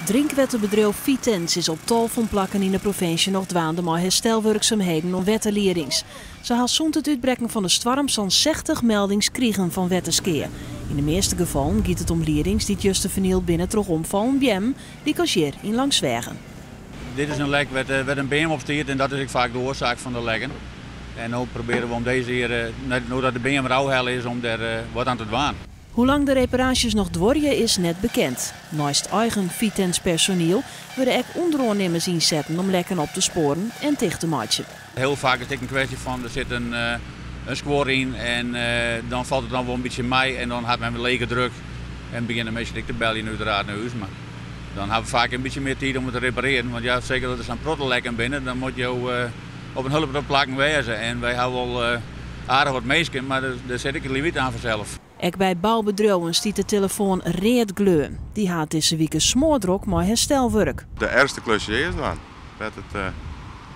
Drinkwettenbedrijf Vitens is op tal van plakken in de provincie nog dwaande met herstelwerkzaamheden om wettenlerings. Ze had zond het uitbrekken van de storm zo'n 60 meldings kregen van wettenskeer. In de meeste gevallen gaat het om lerings die het juiste vernield binnen terug omvallen bij hem, die kosier in Langswegen. Dit is een lek waar een beam op stiert en dat is ook vaak de oorzaak van de lekken. En nu proberen we om deze hier, nadat de beam rauw is, om daar wat aan te doen. Hoe lang de reparaties nog dworjen is net bekend. Naast eigen Vitens personeel worden ook ondernemers inzetten om lekken op te sporen en dicht te matchen. Heel vaak is het een kwestie van er zit een score in en dan valt het dan wel een beetje mee en dan gaat men weer lege druk en beginnen mensen te bellen uiteraard naar huis. Maar dan hebben we vaak een beetje meer tijd om het te repareren. Want ja, zeker dat er zijn prottenlekken binnen, dan moet je op een hulp plakken wezen. En wij hebben wel aardig wat mensen, maar daar zet ik een limiet aan vanzelf. Ook bij bouwbedrijven stiet de telefoon reed gleur. Die had deze week een smoordrok met herstelwerk. De eerste klusje is dan. Dat het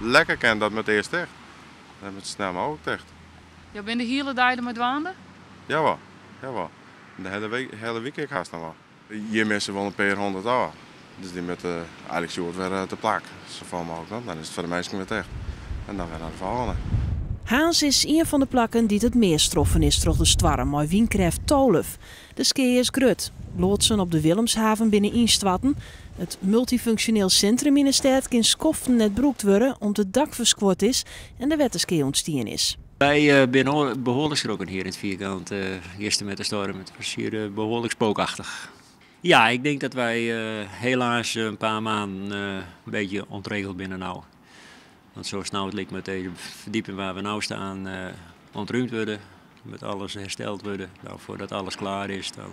lekker kan dat met eerst echt. Dat met snel mogelijk echt. Je bent de hele dag met waanden? Jawel, jawel. De hele week ik haast dan wel. Hier missen wel een paar 100 jaar. Dus die met eigenlijk soort weer te plakken. Zoveel mogelijk dan is het voor de mensen weer echt. En dan weer naar de volgende. Haans is een van de plakken die het meest troffen is door de storm, maar windkracht 12. De ski is grut. Loodsen op de Willemshaven binnen Instatten. Het multifunctioneel centrum in de stad kan skoften net broekt worden omdat het dak verskwart is en de wetterski ontstien is. Wij zijn behoorlijk geschrokken hier in het vierkant. Gisteren met de storm. Het was hier behoorlijk spookachtig. Ja, ik denk dat wij helaas een paar maanden een beetje ontregeld binnen nou. Want zo snel het lijkt met deze verdieping waar we nu staan ontruimd worden. Met alles hersteld worden. Nou, voordat alles klaar is, dan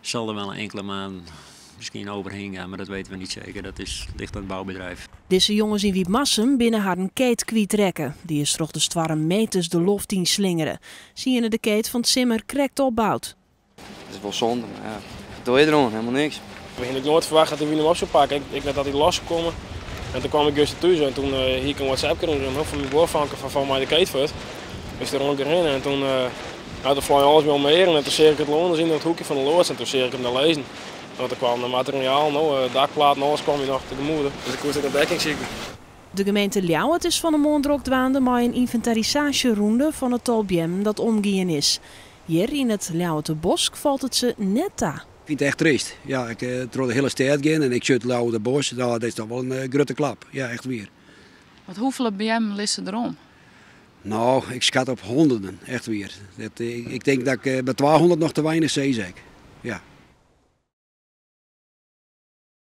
zal er wel een enkele maand misschien overheen gaan. Maar dat weten we niet zeker. Dat ligt aan het bouwbedrijf. Deze jongens in Wiepmassum binnen haar een keet kwijtrekken. Die is toch de storm meters de loft in slingeren. Zie je de keet van het simmer krekt opbouwt. Het is wel zonde, maar ja, wat doe je erom? Helemaal niks. Ik had nooit verwacht dat hij hem op zou pakken. Ik dacht dat hij los zou komen. En toen kwam ik dus thuis en toen hier ik een WhatsApp doen van mijn boorvanker van mij de keetvoet. Dus er rond erin en toen vloog alles bij me en toen zie ik het loon in het hoekje van de loods en toen zie ik hem daar lezen. En toen kwam het materiaal, dakplaat, alles kwam je nog tegemoet. Dus ik moest ook een dekking zien. De gemeente Ljouwert is van de maand dwaande met een inventarisageronde van het tolbjem dat omgeen is. Hier in het Ljouwerterbosk valt het ze net aan. Ik vind het echt triest. Ja, ik trof de hele stad gaan en ik zit lauw de bos. Dat is toch wel een grote klap. Ja, echt weer. Wat hoeveel BM lissen erom? Nou, ik schat op honderden, echt weer. Ik denk dat ik bij 200 nog te weinig zie.